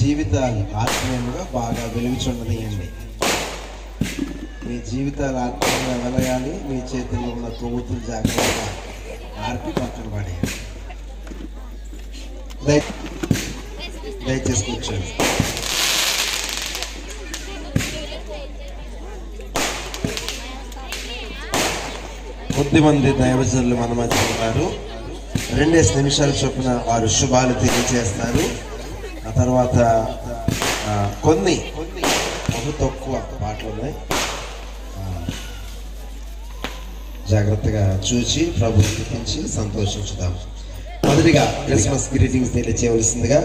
జీవితాలు ఆత్మీయంగా బాగా వెలుగుచుండనియండి. మీ జీవితాలు ఆత్మీయంగా వెలగాలి. మీ చేతుల్లో ఉన్న కొవ్వొత్తులు జాగ్రత్తగా ఆర్పి పక్కన పడేయండి. దయచేసి కూర్చోండి. కొద్దిమంది దైవజనులు మన మధ్య ఉన్నారు. 2 నిమిషాల చొప్పున వారు శుభాలు తెలియజేస్తారు. ఆ తర్వాత కొన్ని బహు తక్కువ పాటలు ఉన్నాయి, జాగ్రత్తగా చూసి ప్రభుని స్తుతించి సంతోషించుదాం. మొదటిగా క్రిస్మస్ గ్రీటింగ్స్ తెలియజేయవలసిందిగా